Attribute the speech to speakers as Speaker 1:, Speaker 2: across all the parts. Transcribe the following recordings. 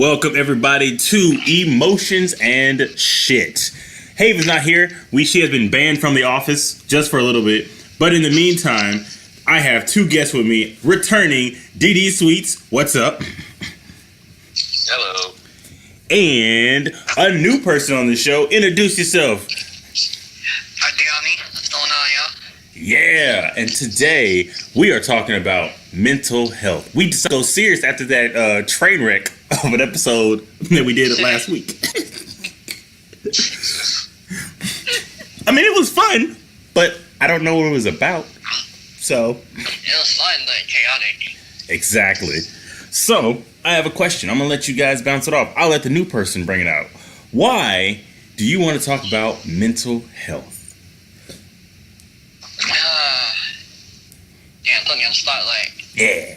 Speaker 1: Welcome everybody to Emotions and Shit. Haven's not here. She has been banned from the office just for a little bit. But in the meantime, I have two guests with me returning. Dee Sweets, what's up?
Speaker 2: Hello.
Speaker 1: And a new person on the show. Introduce yourself.
Speaker 3: Hi, Diyaami. What's going on, y'all?
Speaker 1: Yeah, and today we are talking about mental health. We just go serious after that train wreck of an episode that we did last week. I mean, it was fun, but I don't know what it was about. So
Speaker 3: It was fun, but chaotic.
Speaker 1: exactly. So I have a question. I'm gonna let you guys bounce it off. I'll let the new person bring it out. Why do you want to talk about mental health?
Speaker 3: Damn, put me on the spotlight.
Speaker 1: Yeah.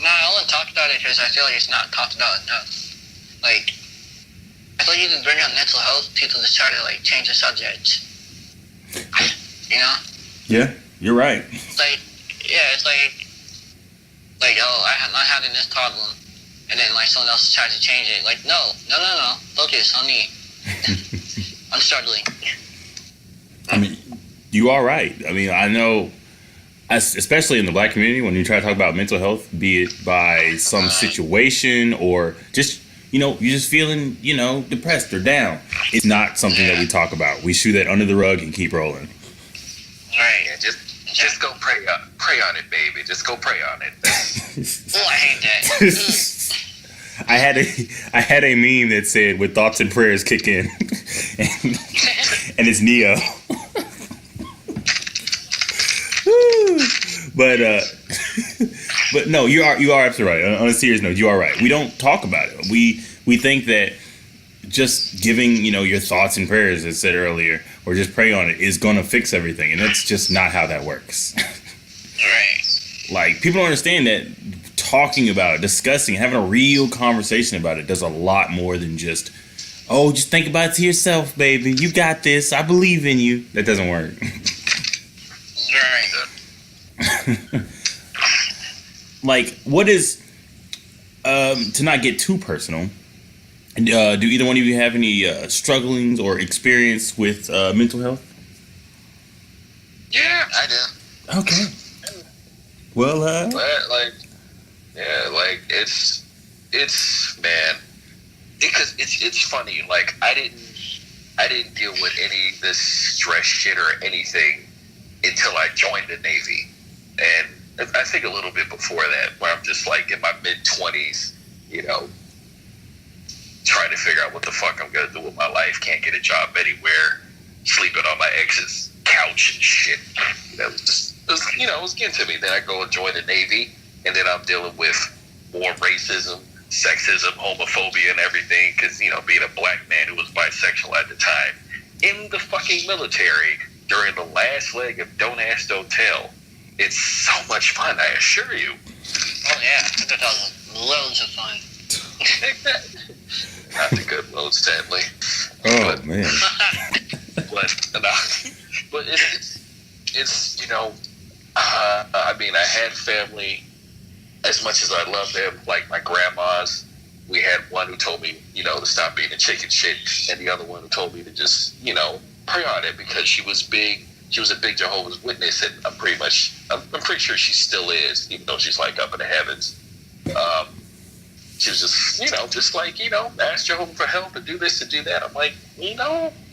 Speaker 3: No, I want to talk about it because I feel like it's not talked about enough. Like, I feel like you can bring up mental health, people just try to, like, change the subject. You know?
Speaker 1: Yeah, you're right.
Speaker 3: It's like, yeah, it's like, oh, I'm having this problem. And then, like, someone else tries to change it. Like, no. Focus on me. I'm struggling.
Speaker 1: I mean, you are right. I mean, I know, especially in the black community, when you try to talk about mental health, be it by some situation or just, you're just feeling, depressed or down, it's not something that we talk about. We shoot that under the rug and keep rolling.
Speaker 3: Right.
Speaker 2: Yeah, just go pray on it, baby. Just go pray on it.
Speaker 3: Oh, I hate that.
Speaker 1: I had a meme that said, "With thoughts and prayers kick in," and it's Neo. But no, you are absolutely right. On a serious note, you are right. We don't talk about it. We think that just giving your thoughts and prayers, as I said earlier, or just pray on it is going to fix everything, and that's just not how that works.
Speaker 3: Right.
Speaker 1: Like, people don't understand that talking about it, discussing, having a real conversation about it does a lot more than just think about it to yourself, baby. You got this. I believe in you. That doesn't work.
Speaker 3: Right.
Speaker 1: Like, what is, to not get too personal, do either one of you have any strugglings or experience with mental health?
Speaker 2: Yeah, I do.
Speaker 1: Okay. Well,
Speaker 2: it's man, because it's funny. Like, I didn't deal with any of this stress shit or anything until I joined the Navy, and I think a little bit before that, where I'm just like in my mid-20s, trying to figure out what the fuck I'm gonna do with my life. Can't get a job anywhere, sleeping on my ex's couch and shit. It was getting to me. Then I go and join the Navy, and then I'm dealing with more racism, sexism, homophobia, and everything. Because being a black man who was bisexual at the time in the fucking military during the last leg of Don't Ask, Don't Tell, it's so much fun. I assure you.
Speaker 3: Oh, yeah. I thought that was loads of fun.
Speaker 2: Not the good load, sadly.
Speaker 1: oh man.
Speaker 2: But it's I mean, I had family. As much as I love them, like my grandmas, we had one who told me, to stop being a chicken shit, and the other one who told me to just, pray on it, because she was big. She was a big Jehovah's Witness, and I'm pretty sure she still is, even though she's like up in the heavens. She was just like, ask Jehovah for help and do this and do that. I'm like,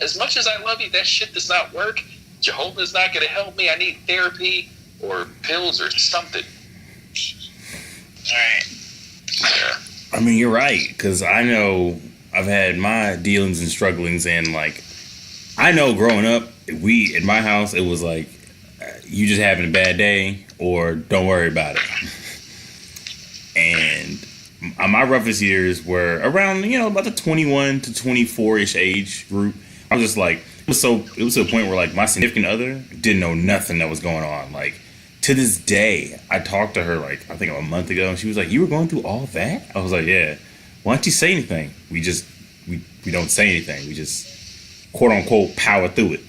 Speaker 2: as much as I love you, that shit does not work. Jehovah's not going to help me. I need therapy or pills or something.
Speaker 3: Right.
Speaker 2: Yeah.
Speaker 1: I mean, you're right, because I know I've had my dealings and strugglings, and like, I know growing up, in my house, it was like, you just having a bad day, or don't worry about it. And my roughest years were around, about the 21 to 24-ish age group. I was just like, it was to a point where, like, my significant other didn't know nothing that was going on. Like, to this day, I talked to her, like, I think a month ago, and she was like, "You were going through all that?" I was like, "Yeah." "Why don't you say anything?" We don't say anything. We just, quote unquote, power through it.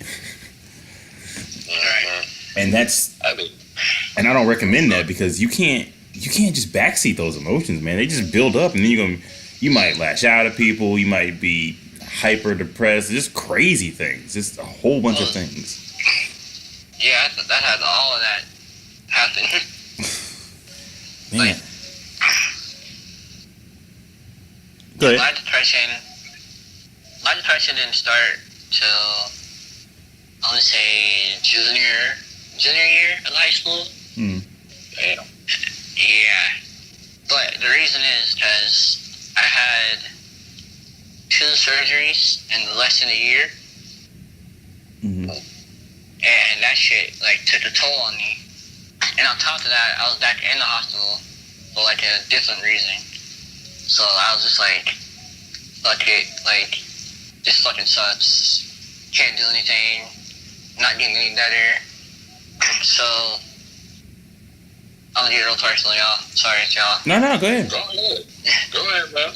Speaker 3: Right.
Speaker 1: And and I don't recommend that, because you can't you can't just backseat those emotions, man. They just build up, and then you might lash out at people. You might be hyper depressed. Just crazy things. Just a whole bunch of things.
Speaker 3: Yeah, that had all of that happen.
Speaker 1: Man. Go ahead.
Speaker 3: My depression didn't start till, I want to say, junior year of high school.
Speaker 2: Damn.
Speaker 3: Yeah. But the reason is because I had 2 surgeries in less than a year. And that shit, like, took a toll on me. And on top of that, I was back in the hospital for, like, a different reason. So I was just like, fuck it, like, this fucking sucks. Can't do anything. Not getting any better. So, I'm gonna get real personal, y'all. Sorry, y'all.
Speaker 1: No, go ahead.
Speaker 2: Go ahead, man.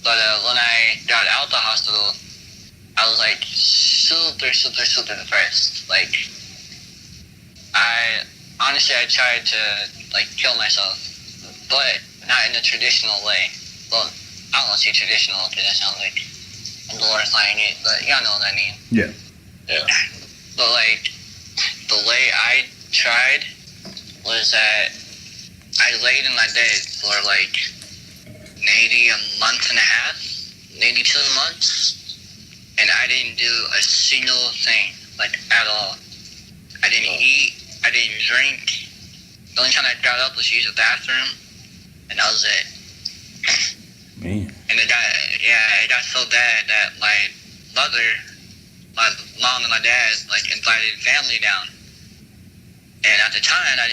Speaker 3: But when I got out the hospital, I was like super depressed. Like, I tried to like kill myself, but not in a traditional way. Well, I don't want to say traditional because that sounds like I'm glorifying it, but y'all know what I mean.
Speaker 1: Yeah.
Speaker 3: But like, the way I tried was that I laid in my bed for like maybe a month and a half, maybe 2 months, and I didn't do a single thing, like, at all. I didn't eat, I didn't drink. The only time I got up was to use the bathroom, and that was it.
Speaker 1: Man.
Speaker 3: And it got so bad that my mom and my dad, like, invited family down. And at the time, I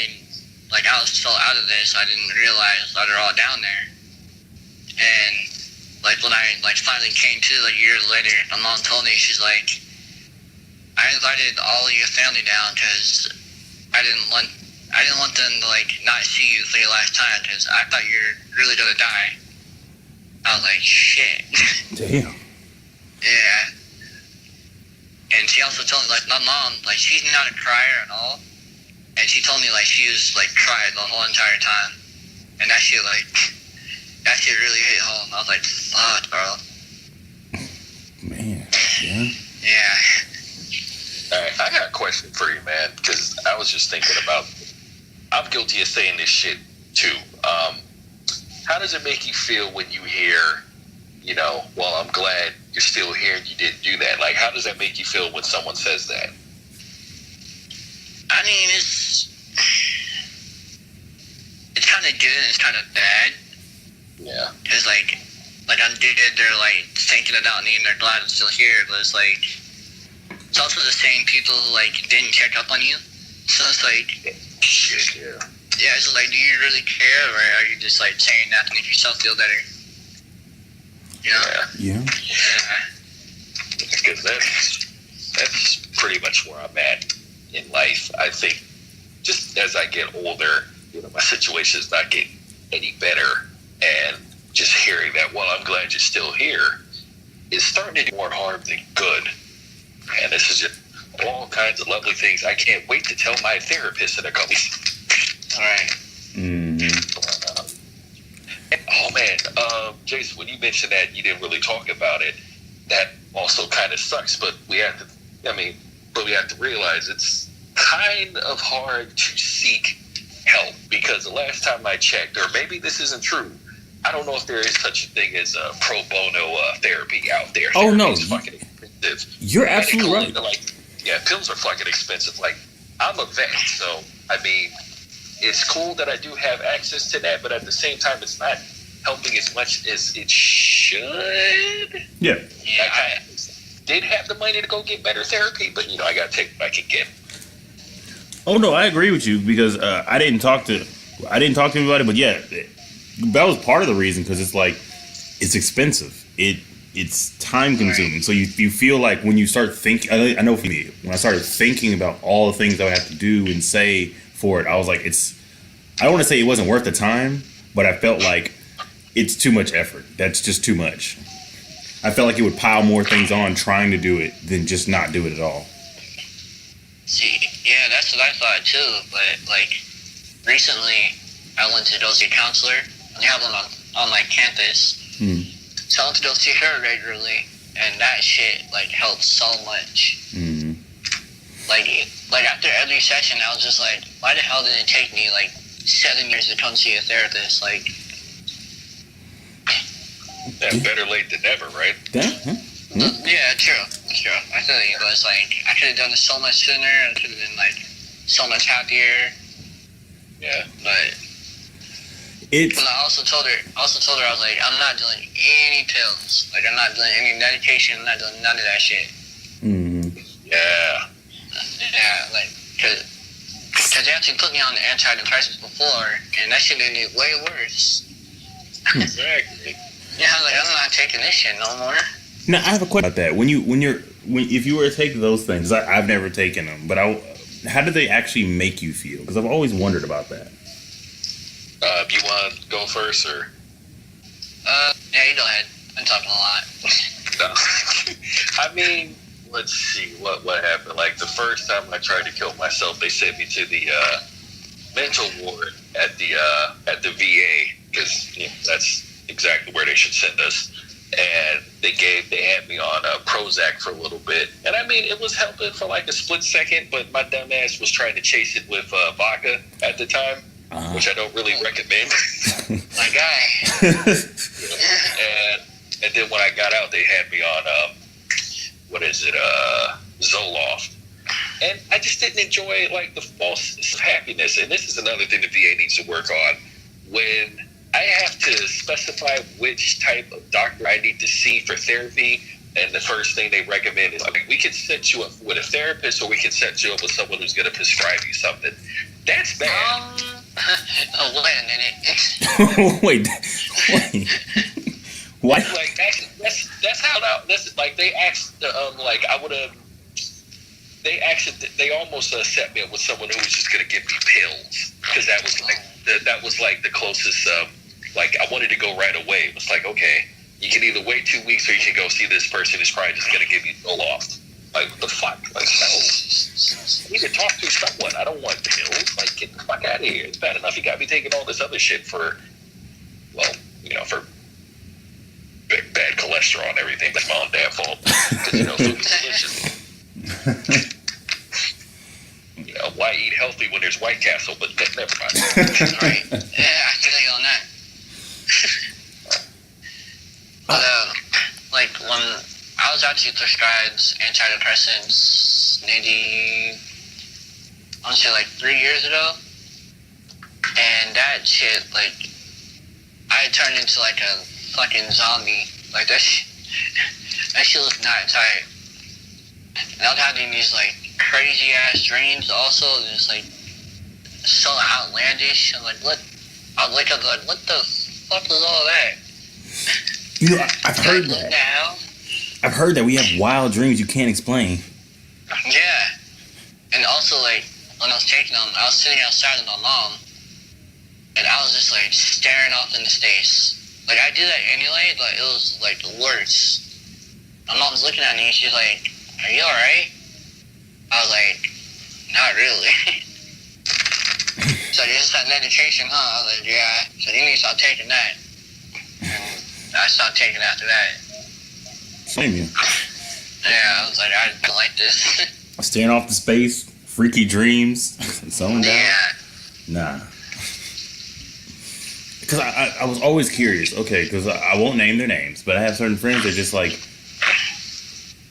Speaker 3: was so out of this, I didn't realize that they're all down there. And, like, when I, like, finally came to, like, years later, my mom told me, she's like, I invited all of your family down because I didn't want them to, like, not see you for your last time because I thought you were really going to die. I was like, shit.
Speaker 1: Damn.
Speaker 3: Yeah. And she also told me, like, my mom, like, she's not a crier at all. And she told me, like, she was, like, cried the whole entire time. And that shit really hit home. I was like, fuck, bro.
Speaker 1: Man, yeah.
Speaker 3: Yeah.
Speaker 2: All right, I got a question for you, man, because I was just thinking about, I'm guilty of saying this shit, too. How does it make you feel when you hear, well, I'm glad you're still here and you didn't do that? Like, how does that make you feel when someone says that?
Speaker 3: I mean, it's kind of good and it's kind of bad.
Speaker 2: Yeah.
Speaker 3: It's like I'm dead, they're like thinking about me and they're glad I'm still here, but it's like, it's also the same people who like didn't check up on you. So it's like,
Speaker 2: shit, yeah.
Speaker 3: Yeah, it's like, do you really care, or are you just like saying that to make yourself feel better? You know?
Speaker 1: Yeah.
Speaker 2: Because that's pretty much where I'm at in life. I think just as I get older, my situation is not getting any better, and just hearing that, well, I'm glad you're still here, is starting to do more harm than good. And this is just all kinds of lovely things. I can't wait to tell my therapist in a couple weeks. All right.
Speaker 1: Mm-hmm.
Speaker 2: Oh man, Jason, when you mentioned that you didn't really talk about it, that also kind of sucks. But we have to realize it's kind of hard to seek help, because the last time I checked, or maybe this isn't true, I don't know if there is such a thing as pro bono therapy out there.
Speaker 1: Oh, no.
Speaker 2: It's fucking expensive.
Speaker 1: You're absolutely right.
Speaker 2: Pills are fucking expensive. Like, I'm a vet, so, I mean, it's cool that I do have access to that, but at the same time, it's not helping as much as it should.
Speaker 1: Yeah.
Speaker 2: I did have the money to go get better therapy, but, I got to take what I can get.
Speaker 1: Oh no, I agree with you, because I didn't talk to anybody, but yeah, that was part of the reason, because it's like, it's expensive. It's time consuming. So you feel like when you start thinking, I know for me, when I started thinking about all the things I would have to do and say for it, I was like, I don't want to say it wasn't worth the time, but I felt like it's too much effort. That's just too much. I felt like it would pile more things on trying to do it than just not do it at all.
Speaker 3: See, yeah, that's what I thought too, but like, recently I went to go see a counselor. They have one on like campus. So I went to go see her regularly, and that shit like helped so much. Like after every session, I was just like, why the hell did it take me like 7 years to come see a therapist? Like,
Speaker 2: yeah, better late than never, right?
Speaker 3: yeah, true. I feel like it was like I could have done it so much sooner. I could have been like so much happier.
Speaker 2: Yeah,
Speaker 3: but I also told her I was like, I'm not doing any pills. Like, I'm not doing any medication. I'm not doing none of that shit. Yeah, like, cause they actually put me on the antidepressants before, and that shit made me way worse.
Speaker 2: Exactly.
Speaker 3: Yeah, I was like, I'm not taking this shit no more.
Speaker 1: Now I have a question about that. If you were to take those things, I've never taken them, but how do they actually make you feel? Because I've always wondered about that.
Speaker 2: You want to go first, or?
Speaker 3: Yeah, you go ahead. I'm talking a lot.
Speaker 2: No. I mean, let's see what happened. Like the first time I tried to kill myself, they sent me to the mental ward at the VA, because that's exactly where they should send us. And they had me on Prozac for a little bit, and I mean it was helping for like a split second, but my dumb ass was trying to chase it with vodka at the time, which I don't really recommend.
Speaker 3: My guy.
Speaker 2: And then when I got out, they had me on Zoloft, and I just didn't enjoy like the false happiness. And this is another thing the VA needs to work on. When I have to specify which type of doctor I need to see for therapy, and the first thing they recommend is, I mean, we can set you up with a therapist, or we can set you up with someone who's going to prescribe you something. That's bad.
Speaker 3: Wait a minute.
Speaker 1: Wait. What?
Speaker 2: Like that's how now. That's like they asked. Like I would have. They almost set me up with someone who was just going to give me pills, because that was like the closest. Like I wanted to go right away. It was like, okay, you can either wait 2 weeks or you can go see this person who's probably just going to give you Zoloft. Like, what the fuck? Like, no. I need to talk to someone. I don't want pills. Like, get the fuck out of here. It's bad enough you got me taking all this other shit for for bad cholesterol and everything. That's my own damn fault. Because, food is delicious. Why eat healthy when there's White Castle? But never mind.
Speaker 3: Right. Yeah, I feel you on that. But, like, when I was actually prescribed antidepressants maybe, I want to say, like, 3 years ago. And that shit, like, I turned into, like, a fucking zombie. Like, that shit was not tight. And I was having these, like, crazy-ass dreams also. Just, like, so outlandish. I'm like, what? I wake up like, what the fuck was all that?
Speaker 1: I've heard that.
Speaker 3: Now?
Speaker 1: I've heard that we have wild dreams you can't explain.
Speaker 3: Yeah. And also, like, when I was taking them, I was sitting outside with my mom, and I was just, like, staring off into space. Like, I do that anyway, but it was, like, the worst. My mom's looking at me, and she's like, are you alright? I was like, not really. So this is that medication, huh? I was like, yeah. So you need to start taking that. And I started taking after that.
Speaker 1: Same here.
Speaker 3: Yeah, I was like, I don't like this.
Speaker 1: Staring off the space, freaky dreams, zoned out.
Speaker 3: Yeah.
Speaker 1: Nah. Because I was always curious. Okay, because I won't name their names, but I have certain friends that just like,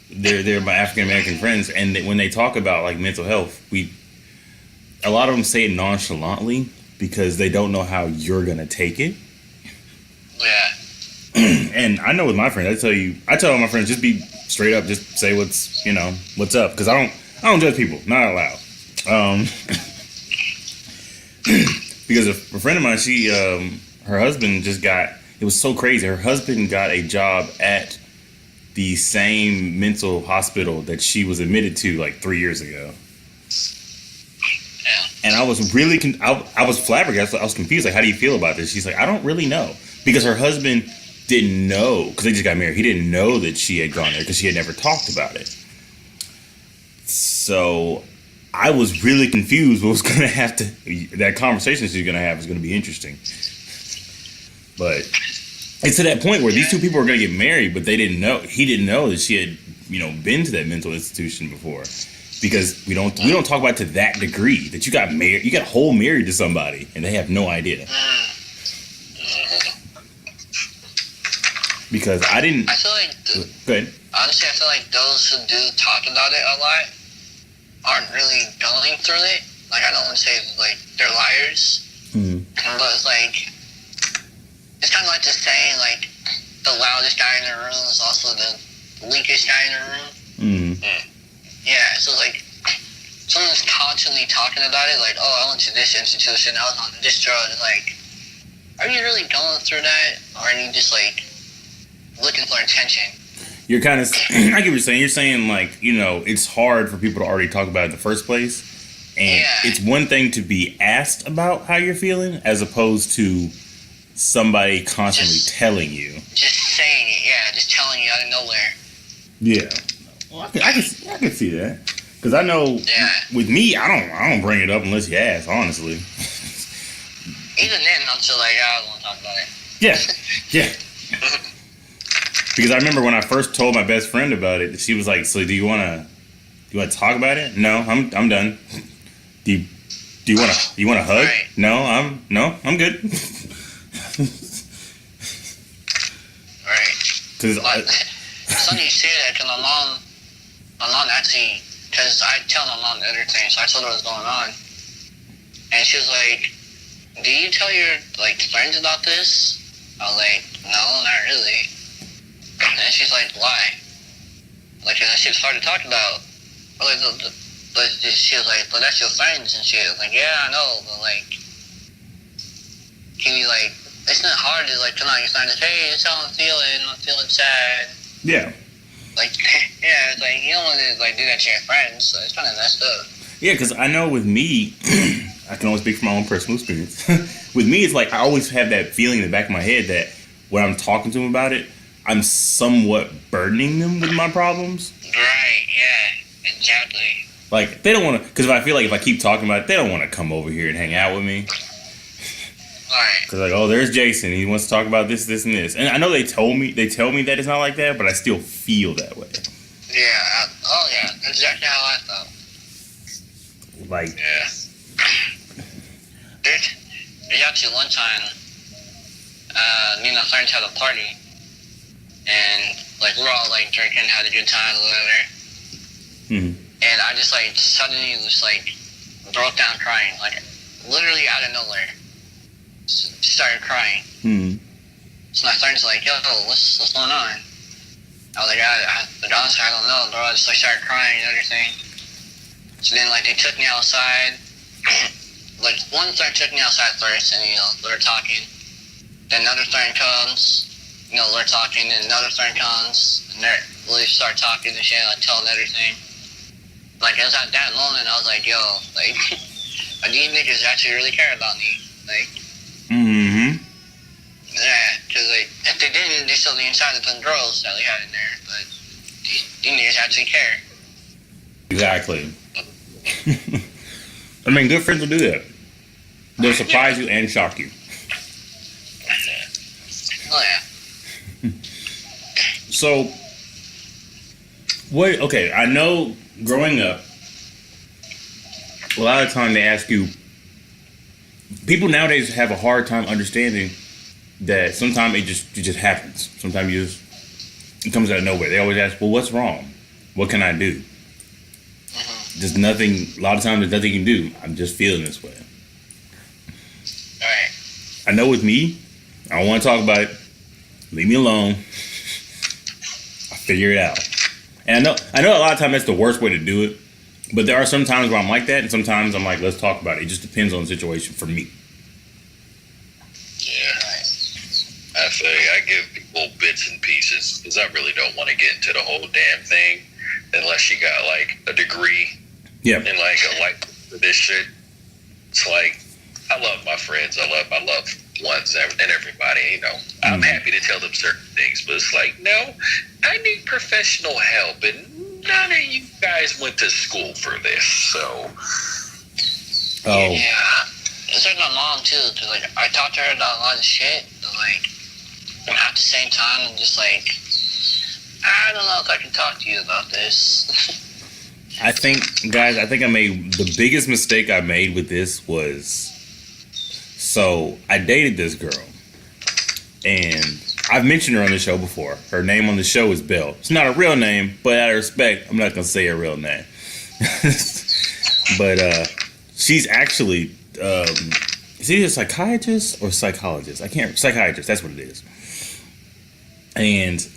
Speaker 1: they're my African American friends, and when they talk about like mental health, a lot of them say it nonchalantly because they don't know how you're gonna take it.
Speaker 3: Yeah.
Speaker 1: And I know with my friends, I tell all my friends, just be straight up, just say what's up, because I don't judge people, not allowed. Because a friend of mine, she her husband it was so crazy. Her husband got a job at the same mental hospital that she was admitted to like 3 years ago.
Speaker 3: Yeah.
Speaker 1: And I was really, I was flabbergasted. I was confused. Like, how do you feel about this? She's like, I don't really know. Because her husband didn't know, because they just got married. He didn't know that she had gone there because she had never talked about it. So I was really confused what was going to have to, that conversation she's going to have is going to be interesting. But it's to that point where these two people are going to get married, but they didn't know, he didn't know that she had, been to that mental institution before. Because we don't talk about it to that degree that you got married, you got whole married to somebody and they have no idea. Because I didn't.
Speaker 3: I feel like.
Speaker 1: Go ahead.
Speaker 3: Honestly, I feel like those who do talk about it a lot aren't really going through it. Like, I don't want to say like they're liars, but it's like it's kind of like the saying like the loudest guy in the room is also the weakest guy in the room. Yeah, so like someone's constantly talking about it, like, oh, I went to this institution, I was on this drug, and like, are you really going through that, or are you just like looking for attention?
Speaker 1: You're kind of, I get what you're saying. You're saying like, it's hard for people to already talk about it in the first place. And it's one thing to be asked about how you're feeling as opposed to somebody constantly telling you.
Speaker 3: Just saying it, just telling you out of nowhere.
Speaker 1: Yeah. Well, I can see that. Because I know with me, I don't bring it up unless you ask, honestly.
Speaker 3: Even then, I'm still like, I don't want to talk about it.
Speaker 1: Yeah. Because I remember when I first told my best friend about it, she was like, "So do you want to talk about it?" No, I'm done. Do you want a hug?
Speaker 3: Right.
Speaker 1: No, I'm good.
Speaker 3: Right.
Speaker 1: Because
Speaker 3: it's funny you say that because my mom actually, because I tell my mom everything, so I told her what's going on, and she was like, "Do you tell your like friends about this?" I was like, "No, not really." And she's like, "Why?" Like, that shit's hard to talk about. But she was like, "But that's your friends and shit." Like, yeah, I know, but like, can you like? It's not hard to like come out your friends. Hey, this is how I'm feeling sad.
Speaker 1: Yeah.
Speaker 3: Like, it's like you don't want to like do that to your friends. So it's kind of messed up.
Speaker 1: Yeah, because I know with me, I can only speak from my own personal experience. With me, it's like I always have that feeling in the back of my head that when I'm talking to them about it, I'm somewhat burdening them with my problems.
Speaker 3: Right, yeah, exactly.
Speaker 1: Like, they don't want to, because I feel like if I keep talking about it, they don't want to come over here and hang out with me.
Speaker 3: Right.
Speaker 1: Because like, oh, there's Jason. He wants to talk about this, this, and this. And I know they tell me that it's not like that, but I still feel that way.
Speaker 3: Yeah, that's exactly how I felt.
Speaker 1: Like,
Speaker 3: yeah. There's actually one time, me and my friends had a party, and like we're all like drinking, had a good time, whatever. And I just like suddenly just like broke down crying, like literally out of nowhere. Started crying. So my friend's like, "Yo, what's going on?" I was like, honestly, I don't know, bro. I just like started crying and everything. So then like they took me outside. Like one friend took me outside first, and they're talking. Then another friend comes. They're talking, and another friend comes, and we start talking and shit, like telling everything. Like, it was at that moment, I was like, yo, like, these niggas actually really care about me. Like, yeah, because, like, if they didn't, they still be inside of them girls that we had in there, but these niggas actually care.
Speaker 1: Exactly. I mean, good friends will do that. They'll surprise you and shock you.
Speaker 3: Oh, yeah.
Speaker 1: So, okay, I know growing up, a lot of the time they ask you, people nowadays have a hard time understanding that sometimes it just happens. Sometimes it comes out of nowhere. They always ask, well, what's wrong? What can I do? There's nothing, a lot of times there's nothing you can do. I'm just feeling this way.
Speaker 3: Alright.
Speaker 1: I know with me, I don't want to talk about it. Leave me alone. I'll figure it out. And I know a lot of times that's the worst way to do it. But there are some times where I'm like that, and sometimes I'm like, let's talk about it. It just depends on the situation for me.
Speaker 2: Yeah. I say I give people bits and pieces because I really don't want to get into the whole damn thing unless you got like a degree.
Speaker 1: Yeah.
Speaker 2: And like a like for this shit. It's like I love my friends. I love my loved ones and everybody. I'm happy to tell them certain things, but it's like, no, I need professional help, and none of you guys went to school for this, so.
Speaker 1: Oh.
Speaker 3: Yeah. It's like my mom too, cause like I talked to her about a lot of shit, but like at the same time, I'm just like, I don't know if I can talk to you about this.
Speaker 1: I think I made the biggest mistake I made with this was, so I dated this girl, and I've mentioned her on the show before. Her name on the show is Belle. It's not a real name, but out of respect, I'm not gonna say her real name. But she's actually is he a psychiatrist or psychologist? Psychiatrist, that's what it is. And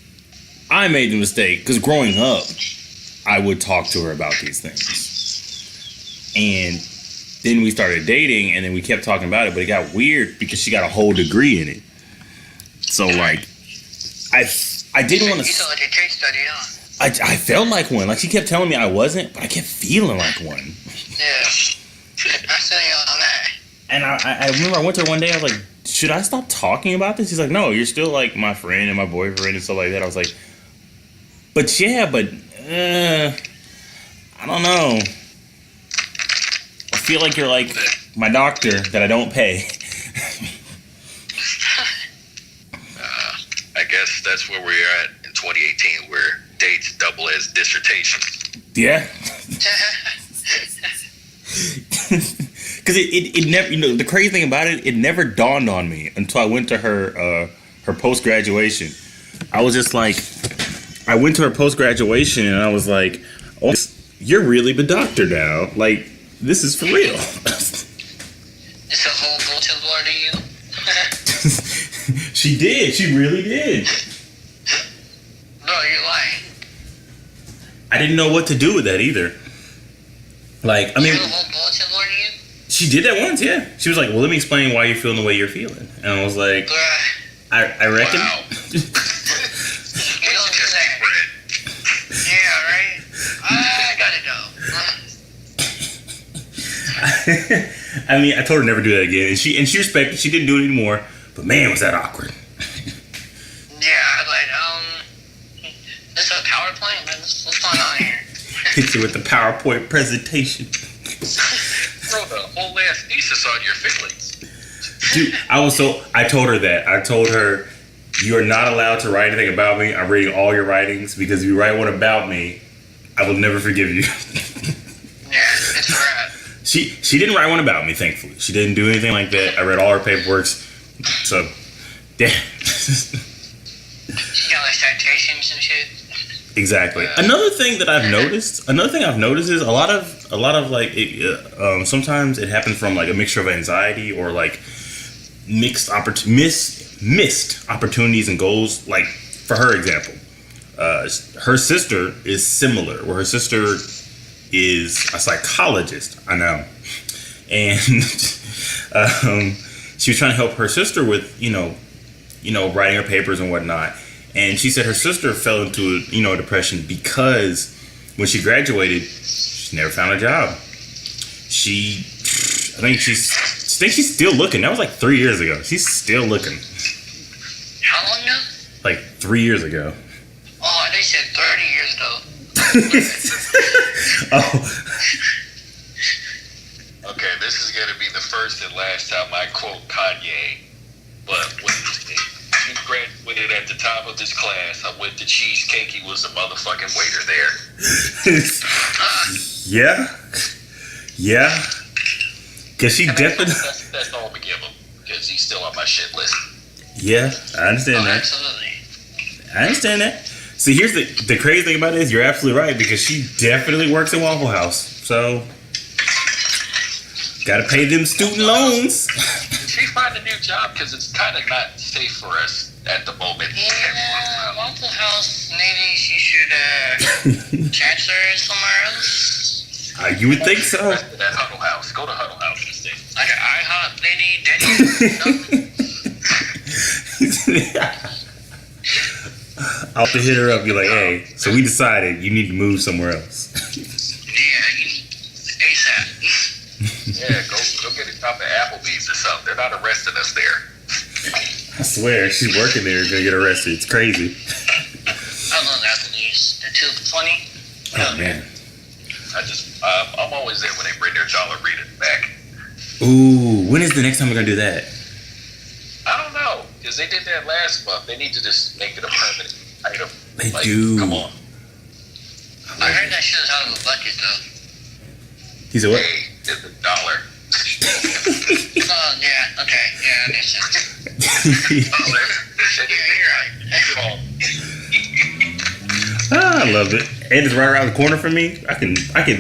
Speaker 1: I made the mistake because growing up, I would talk to her about these things. And then we started dating, and then we kept talking about it, but it got weird because she got a whole degree in it. So, like, I didn't want to...
Speaker 3: You felt like a case study, huh?
Speaker 1: I felt like one. Like, she kept telling me I wasn't, but I kept feeling like one.
Speaker 3: Yeah. I feel you on that.
Speaker 1: And I remember I went to her one day, I was like, should I stop talking about this? She's like, no, you're still, like, my friend and my boyfriend and stuff like that. I was like, I don't know. I feel like you're like my doctor that I don't pay.
Speaker 2: I guess that's where we're at in 2018, where dates double as dissertations.
Speaker 1: Yeah. Because it never, the crazy thing about it, it never dawned on me until I went to her post graduation. I was just like, I went to her post graduation and I was like, oh, you're really the doctor now. Like, this is for real.
Speaker 3: It's a whole bulletin board to you.
Speaker 1: She did. She really did.
Speaker 3: No, you're lying.
Speaker 1: I didn't know what to do with that either. Like, I mean,
Speaker 3: You have a whole bulletin board to you?
Speaker 1: she did that once, yeah. She was like, well, let me explain why you're feeling the way you're feeling. And I was like, I reckon.
Speaker 2: Wow.
Speaker 3: You don't do that. Yeah, right? I gotta go.
Speaker 1: I mean, I told her never do that again. And she respected, she didn't do it anymore. But man, was that awkward.
Speaker 3: Yeah, like, this is a PowerPoint? What's going on here?
Speaker 1: Hit you with the PowerPoint presentation.
Speaker 2: Throw the whole ass thesis on your feelings.
Speaker 1: Dude, I told her that. I told her, you are not allowed to write anything about me. I'm reading all your writings because if you write one about me, I will never forgive you.
Speaker 3: Yeah, it's a wrap.
Speaker 1: She didn't write one about me, thankfully. She didn't do anything like that. I read all her paperwork. So, damn.
Speaker 3: She got like citations and shit.
Speaker 1: Exactly. Another thing I've noticed is a lot of like sometimes it happens from like a mixture of anxiety or like missed opportunities and goals. Like for her example, her sister is similar, where her sister is a psychologist. I know, and she was trying to help her sister with writing her papers and whatnot. And she said her sister fell into a depression because when she graduated, she never found a job. I think she's still looking. That was like 3 years ago. She's still looking.
Speaker 3: How long ago?
Speaker 1: Like 3 years ago.
Speaker 3: Oh, they said 30 years ago.
Speaker 1: Oh.
Speaker 2: Okay, this is going to be the first and last time I quote Kanye. But when he graduated at the top of his class, I went to Cheesecake. He was a motherfucking waiter there.
Speaker 1: Yeah. Because she definitely...
Speaker 2: That's all I'm going to give him. Because he's still on my shit list.
Speaker 1: Yeah, I understand that.
Speaker 3: Absolutely.
Speaker 1: I understand that. See, here's the crazy thing about it is you're absolutely right, because she definitely works at Waffle House. So, gotta pay them student loans.
Speaker 2: She find a new job because it's kind of not safe for us at the moment.
Speaker 3: Yeah, Waffle House, maybe she should transfer somewhere else.
Speaker 1: You would think so.
Speaker 2: At Huddle House. Go to Huddle House instead.
Speaker 3: Like an IHOP, lady, Denny's.
Speaker 1: I'll have to hit her up. Be like, hey, so we decided you need to move somewhere else.
Speaker 3: Yeah, you need ASAP.
Speaker 2: Yeah, go get a job at Applebee's or something. They're not arresting us there.
Speaker 1: I swear, she's working there, gonna get arrested. It's crazy.
Speaker 3: I love Applebee's. They're too funny.
Speaker 1: Oh man.
Speaker 2: I'm always there when they bring their dollar reader back.
Speaker 1: Ooh, when is the next time we're gonna do that?
Speaker 2: I don't know, because they did that last month. They need to just make it a permanent item.
Speaker 1: They do.
Speaker 2: Come on.
Speaker 3: I heard that shit was out of the budget though.
Speaker 1: He said what?
Speaker 2: Hey, it's $1.
Speaker 3: Oh yeah, okay, yeah, that makes sense. You're right.
Speaker 1: Ah, I love it. And it's right around the corner from me. I can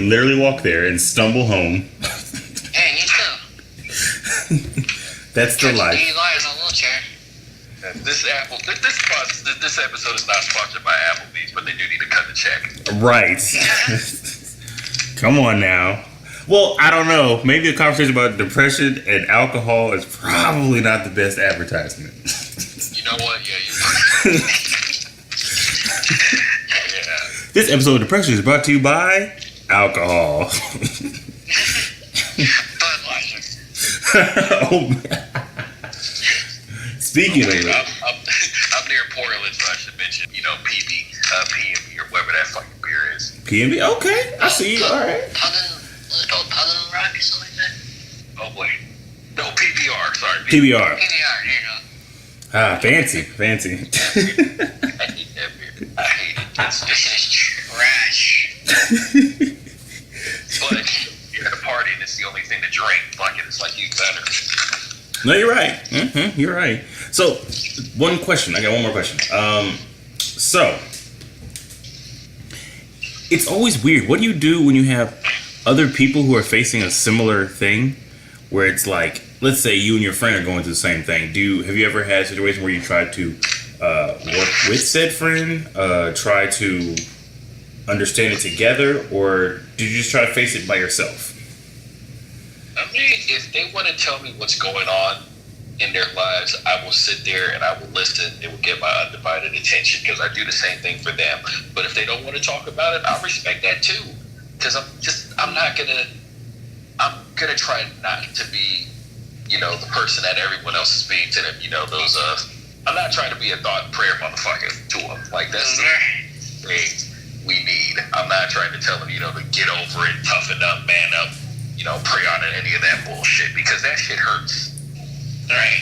Speaker 1: literally walk there and stumble home.
Speaker 3: Hey, me too.
Speaker 1: That's the life.
Speaker 3: You lie in a wheelchair.
Speaker 2: This episode is not sponsored by Applebee's, but they do need to cut the check.
Speaker 1: Right. Come on now. Well, I don't know. Maybe a conversation about depression and alcohol is probably not the best advertisement.
Speaker 2: You know what? Yeah, you're right. Yeah.
Speaker 1: This episode of Depression is brought to you by alcohol. Oh, man. Speaking of it,
Speaker 2: I'm near Portland, so I should mention, PB or whatever that fucking beer is.
Speaker 1: PNB. Okay, I see you. All right.
Speaker 3: What's it called? Puddin' Rock or something like that?
Speaker 2: Oh wait, no PBR. Sorry,
Speaker 1: PBR.
Speaker 3: PBR. There you go.
Speaker 1: Ah, fancy.
Speaker 2: I hate that beer. I hate it.
Speaker 3: This is trash.
Speaker 2: But you're at a party and it's the only thing to drink. Fuck it, it's like you better.
Speaker 1: No, you're right. You're right. So, one question. I got one more question. So, it's always weird. What do you do when you have other people who are facing a similar thing? Where it's like, let's say you and your friend are going through the same thing. Have you ever had a situation where you tried to work with said friend, try to understand it together, or did you just try to face it by yourself?
Speaker 2: I mean, if they want to tell me what's going on in their lives, I will sit there and I will listen. It will get my undivided attention because I do the same thing for them. But if they don't want to talk about it, I'll respect that too. Because I'm gonna try not to be, the person that everyone else is being to them. I'm not trying to be a thought and prayer motherfucker to them. Like that's the thing we need. I'm not trying to tell them, to get over it, toughen up, man up. Pray on any of that bullshit because that shit hurts. Right.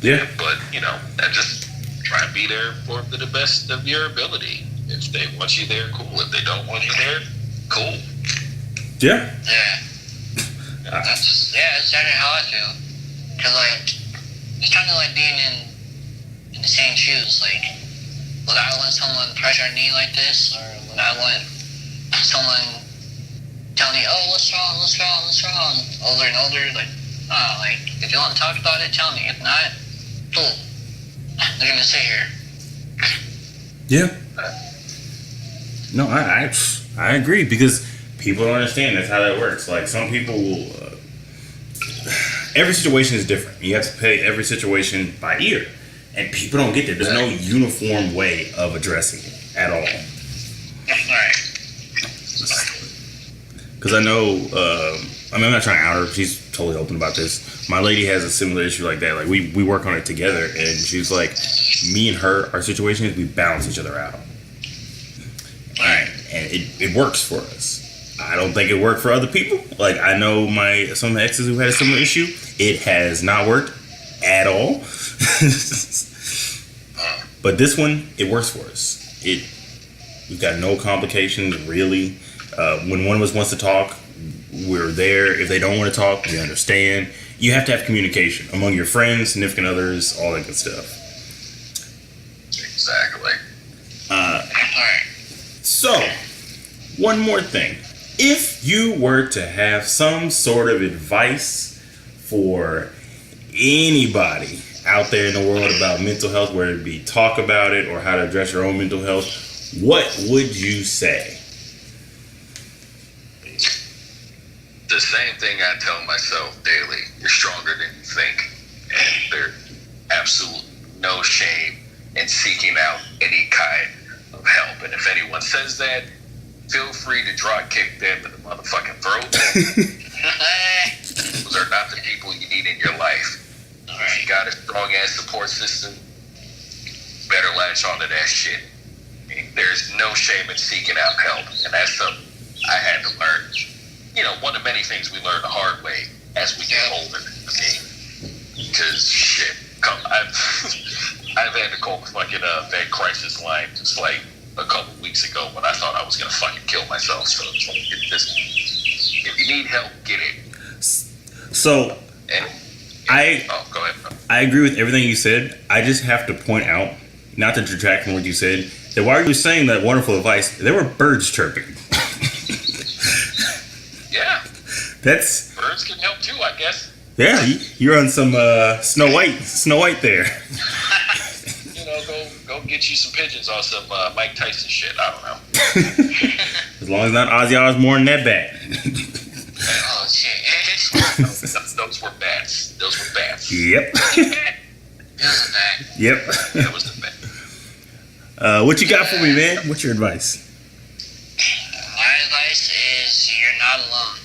Speaker 1: Yeah.
Speaker 2: But, I just try and be there for them to the best of your ability. If they want you there, cool. If they don't want you there, cool.
Speaker 1: Yeah.
Speaker 3: Yeah. That's exactly how I feel. Because, it's kind of like being in the same shoes. Like, would I want someone pressure me like this? Or would I want someone tell me, oh, what's wrong, over and over, if you want to talk about it, tell me. If not, cool. They're gonna sit here.
Speaker 1: Yeah. No, I agree because people don't understand that's how that works. Like some people will. Every situation is different. You have to play every situation by ear, and people don't get that. There's no uniform way of addressing it at all.
Speaker 3: Alright.
Speaker 1: Because I know, I'm not trying to out her. She's totally open about this. My lady has a similar issue like that. Like we work on it together, and she's like, me and her, our situation is we balance each other out. And it works for us. I don't think it worked for other people. Like I know some of my exes who had a similar issue. It has not worked at all. But this one, it works for us. We've got no complications really. When one of us wants to talk, we're there. If they don't want to talk, we understand. You have to have communication among your friends, significant others, all that good stuff.
Speaker 2: Exactly.
Speaker 3: Alright.
Speaker 1: So, one more thing. If you were to have some sort of advice for anybody out there in the world about mental health, whether it be talk about it or how to address your own mental health, what would you say?
Speaker 2: The same thing I tell myself daily. You're stronger than you think. And there's absolute no shame in seeking out any kind of help. And if anyone says that, feel free to drop kick them in the motherfucking throat. Those are not the people you need in your life. If you got a strong ass support system, better latch onto that shit. And there's no shame in seeking out help, and that's something I had to learn. You know, one of many things we learn the hard way as we get older. I mean, because shit, I've had to call the fucking vet crisis line just like a couple weeks ago when I thought I was gonna fucking kill myself. So it's like, if you need help, get it.
Speaker 1: So,
Speaker 2: And, go ahead.
Speaker 1: I agree with everything you said. I just have to point out, not to detract from what you said, that while you were saying that wonderful advice, there were birds chirping.
Speaker 2: Yeah.
Speaker 1: Birds
Speaker 2: can help too, I guess.
Speaker 1: Yeah, you're on some Snow White there.
Speaker 2: You know, go get you some pigeons on some Mike Tyson shit. I don't know.
Speaker 1: As long as not Ozzy Osbourne that bad.
Speaker 3: Oh shit.
Speaker 2: Those were bats.
Speaker 1: Yep.
Speaker 3: It was a bad.
Speaker 1: Yep.
Speaker 2: That was the bat.
Speaker 1: What you got for me, man? What's your advice?
Speaker 3: My advice is you're not alone.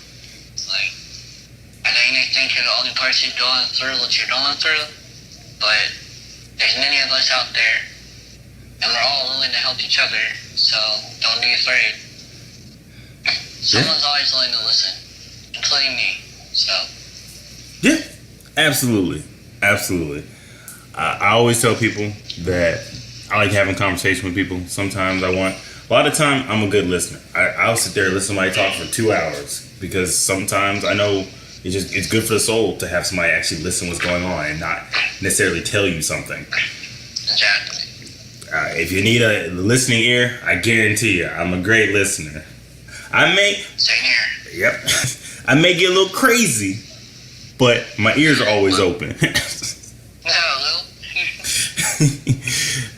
Speaker 3: Like, I know you may think you're the only person going through what you're going through, but there's many of us out there, and we're all willing to help each other, so don't be afraid. Someone's always willing to listen, including me, so.
Speaker 1: Yeah, absolutely. I always tell people that I like having conversation with people. Sometimes a lot of time, I'm a good listener. I'll sit there and listen to somebody talk for 2 hours because sometimes I know it's good for the soul to have somebody actually listen what's going on and not necessarily tell you something.
Speaker 3: Exactly.
Speaker 1: If you need a listening ear, I guarantee you, I'm a great listener.
Speaker 3: Same here.
Speaker 1: Yep. I may get a little crazy, but my ears are always open.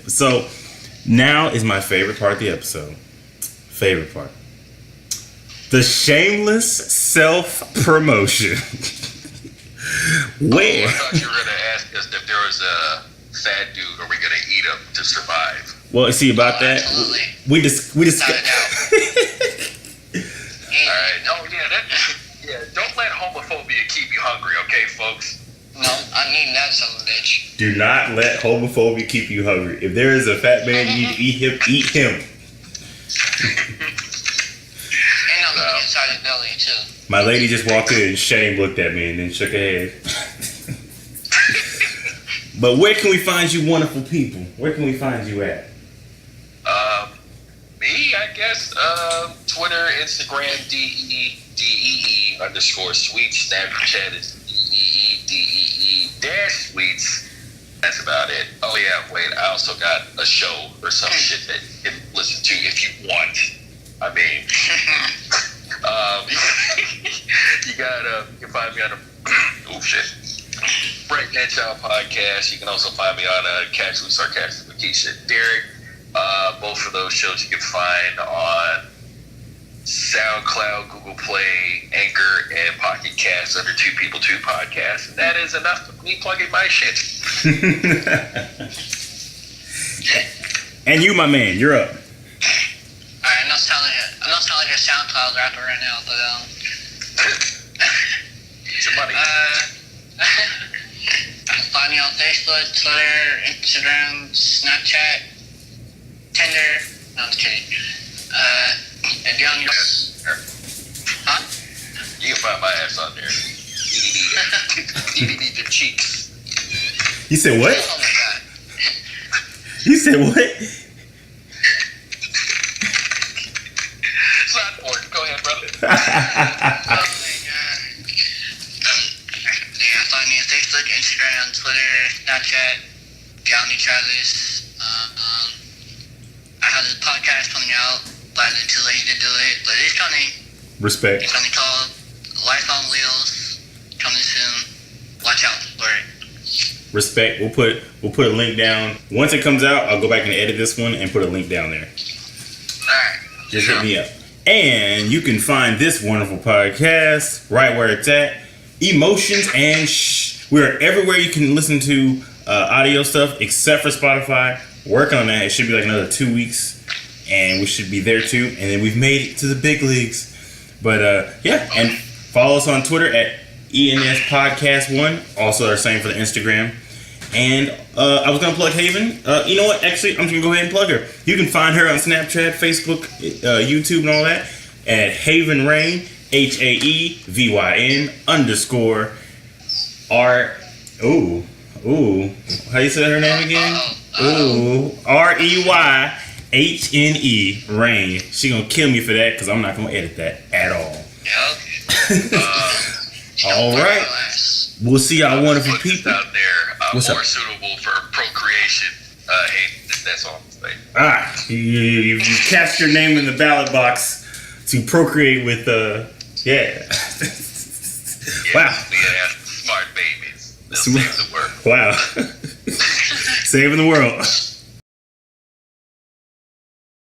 Speaker 1: So now is my favorite part of the episode. Favorite part. The shameless self-promotion. Where?
Speaker 2: I thought you were going to ask us if there was a fat dude, are we going to eat him to survive?
Speaker 1: Well, see about that.
Speaker 3: Absolutely.
Speaker 1: We just.
Speaker 3: Without a doubt.
Speaker 2: All right. Don't let homophobia keep you hungry, okay, folks?
Speaker 3: No, I'm eating that son of a bitch.
Speaker 1: Do not let homophobia keep you hungry. If there is a fat man you need to eat him, eat him.
Speaker 3: And I'm looking inside his belly, too.
Speaker 1: My lady just walked in and Shane looked at me and then shook her head. But where can we find you wonderful people? Where can we find you at?
Speaker 2: Me, I guess, Twitter, Instagram, DEE_sweets. Snapchat is DEE_sweets. That's about it. Oh yeah, wait, I also got a show or some shit that you can listen to if you want. I mean, you can find me on Breakneck Child Podcast. You can also find me on Casually Sarcastic with Keisha and Derek. Both of those shows you can find on SoundCloud, Google Play, Anchor, and Pocket Cast under Two People, Two Podcasts. And that is enough of me plugging my shit.
Speaker 1: And you, my man, you're up.
Speaker 3: Alright, I'm not sounding like a SoundCloud rapper right now, but
Speaker 2: It's your money.
Speaker 3: find me on Facebook, Twitter, Instagram, Snapchat, Tinder. No, I'm just kidding. And Diyaami. Huh?
Speaker 2: You can find my ass on there. DDD the cheeks.
Speaker 1: You said what?
Speaker 3: Oh my god.
Speaker 1: You said what?
Speaker 2: It's not important. Go ahead, brother.
Speaker 3: Oh my god. Yeah, find me on Facebook, Instagram, Twitter, Snapchat, Diyaami Travis. I have this podcast coming out, but I'm too lazy to do it, but it's coming.
Speaker 1: Respect.
Speaker 3: It's going to be called Life on Wheels, coming soon. Watch out for it.
Speaker 1: Respect. We'll put a link down. Once it comes out, I'll go back and edit this one and put a link down there.
Speaker 3: Alright.
Speaker 1: Just hit me up. And you can find this wonderful podcast right where it's at. Emotions and we're everywhere you can listen to audio stuff except for Spotify. Working on that. It should be like another 2 weeks, and we should be there too. And then we've made it to the big leagues. But yeah, and follow us on Twitter at ENS Podcast 1. Also, our same for the Instagram. And I was gonna plug Haven. You know what? Actually, I'm just gonna go ahead and plug her. You can find her on Snapchat, Facebook, YouTube, and all that at Haven Rain, HAEVYN_R. Ooh. How you say her name again? Ooh, REYHNE Rain. She gonna kill me for that because I'm not gonna edit that at all.
Speaker 3: Yeah.
Speaker 1: All right. We'll see y'all wonderful
Speaker 2: Put this
Speaker 1: people.
Speaker 2: out there
Speaker 1: What's
Speaker 2: more
Speaker 1: up?
Speaker 2: suitable for procreation. That's all I'm saying.
Speaker 1: You cast your name in the ballot box to procreate with yeah. Wow.
Speaker 2: We have smart babies. They'll save the world.
Speaker 1: Wow. Saving the world.